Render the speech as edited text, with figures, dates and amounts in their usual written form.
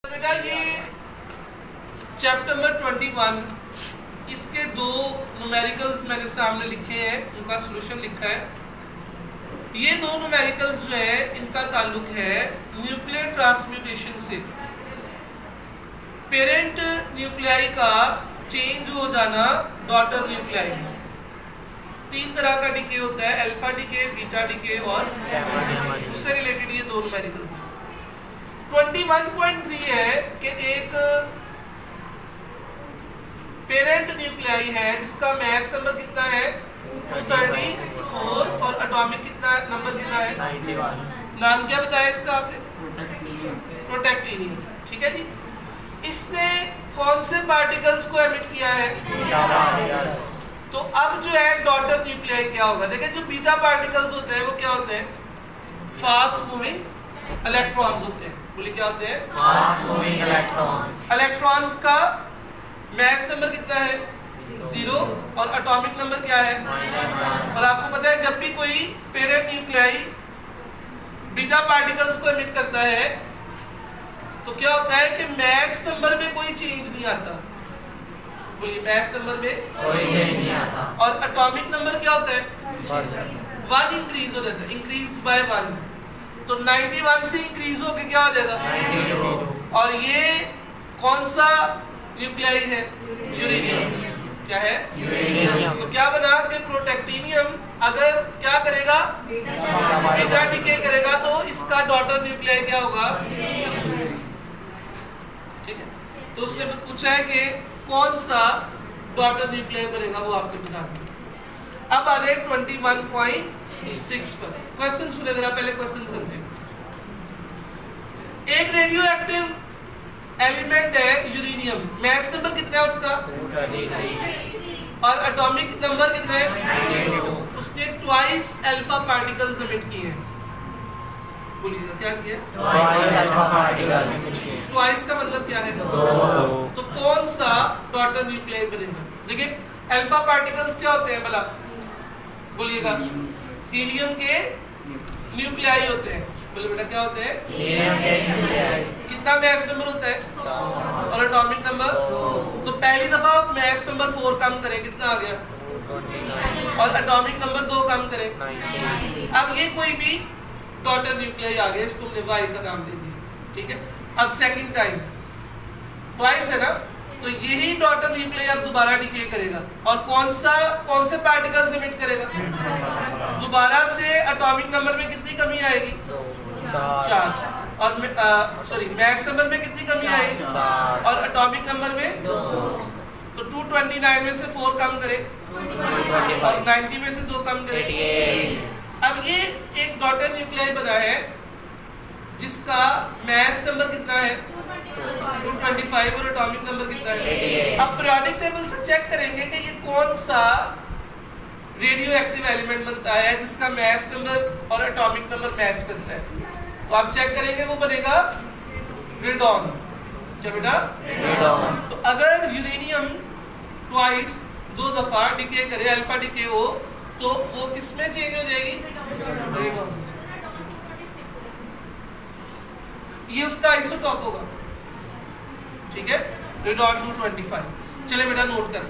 बेटा ये chapter number 21 इसके दो न्यूमेरिकल्स मैंने सामने लिखे हैं, उनका सॉल्यूशन लिखा है। ये दो न्यूमेरिकल्स जो है इनका ताल्लुक है न्यूक्लियर ट्रांसम्यूटेशन से। पेरेंट न्यूक्लियाई का चेंज हो जाना डॉटर न्यूक्लियाई में। तीन तरह का डीके होता है, अल्फा डीके, बीटा डीके और उससे रिलेटेड ये दो न्यूमेरिकल्स हैं। 21.3 है कि एक पेरेंट न्यूक्लियाई है जिसका मैस नंबर कितना है 234 और एटॉमिक कितना नंबर कितना है 91। नाम क्या बताया इसका आपने? प्रोटैक्टिनियम। ठीक है जी। इसने कौन से पार्टिकल्स को एमिट किया है? तो अब जो है डॉटर न्यूक्लियाई क्या होगा? देखिए जो बीटा पार्टिकल्स होते हैं वो क्या होते हैं? फास्ट मूविंग इलेक्ट्रॉन्स होते हैं। बोलिए क्या होते हैं? Fast moving electrons. इलेक्ट्रॉन्स का मैस नंबर कितना है 0 और एटॉमिक नंबर क्या है? और आपको पता है जब भी कोई पेरेंट न्यूक्लियाई बीटा पार्टिकल्स को एमिट करता है तो क्या होता है कि मैस नंबर में कोई चेंज नहीं आता। बोलिए मैस नंबर में कोई चेंज नहीं आता। और एटॉमिक नंबर क्या होता है 1 इंक्रीज हो जाता है, इंक्रीज बाय 1। तो 91 से इंक्रीज होके क्या हो जाएगा 92। और ये कौन सा न्यूक्लियाई है? यूरेनियम। क्या है? यूरेनियम। तो क्या बना कि प्रोटैक्टिनियम अगर क्या करेगा बीटा डीके करेगा तो इसका डॉटर न्यूक्लियाई क्या होगा? ठीक है। तो उसने पूछा है कि कौन सा डॉटर न्यूक्लियाई बनेगा वो आपको बता दो। अब आ जाए 21.6 पर। क्वेश्चन सुने जरा, पहले क्वेश्चन समझे। एक रेडियो एक्टिव एलिमेंट है यूरेनियम, मैस नंबर कितना है उसका 233 और एटॉमिक नंबर कितना है 92। उसने ट्वाइस अल्फा पार्टिकल्स एमिट किए हैं। बोलिएगा क्या किया? Twice alpha particles. ट्वाइस का मतलब क्या है? दो। तो कौन सा डॉटर न्यूक्लियाई बनेगा? देखिए अल्फा पार्टिकल्स क्या होते हैं भला? बोलिएगा हीलियम के न्यूक्लियाई होते हैं। बोले बेटा क्या होते हैं? हीलियम के न्यूक्लियाई। कितना मैस नंबर होता है 4 और एटॉमिक नंबर 2। तो पहली दफा मैस नंबर 4 कम करें, कितना आ गया? 29 और एटॉमिक नंबर 2 कम करें। 90। अब ये कोई भी डॉटर न्यूक्लियाई आ गया, इसको हमने वाई का नाम दे दिया। ठीक है। अब सेकंड टाइम ट्वाइस है ना, तो यही डॉटर न्यूक्लियाई अब दोबारा डिके करेगा और कौन से पार्टिकल्स एमिट करेगा? दोबारा से एटॉमिक नंबर में कितनी कमी आएगी? 4 और सॉरी मैस नंबर में कितनी कमी आएगी? 4 और एटॉमिक नंबर में 2। तो 229 में से 4 कम करें और 90 में से 2 कम करें। 88। अब ये एक डॉटर न्यूक्लियाई बना है जिसका मैस नंबर कितना है 225 और एटॉमिक नंबर कितना है 88। अब पीरियोडिक टेबल से चेक करेंगे कि ये कौन सा रेडियो एक्टिव एलिमेंट बनता है जिसका मैस नंबर और एटॉमिक नंबर मैच करता है। तो आप चेक करेंगे वो बनेगा रेडॉन। क्या बेटा? रेडॉन। तो अगर यूरेनियम ट्वाइस 2 दफा डिके करे, अल्फा डिके हो, तो वो किसमें चेंज हो जाएगी? रेडॉन। ये उसका आइसोटॉप होगा। ठीक है, रेडॉन 225। चले बेटा नोट कर।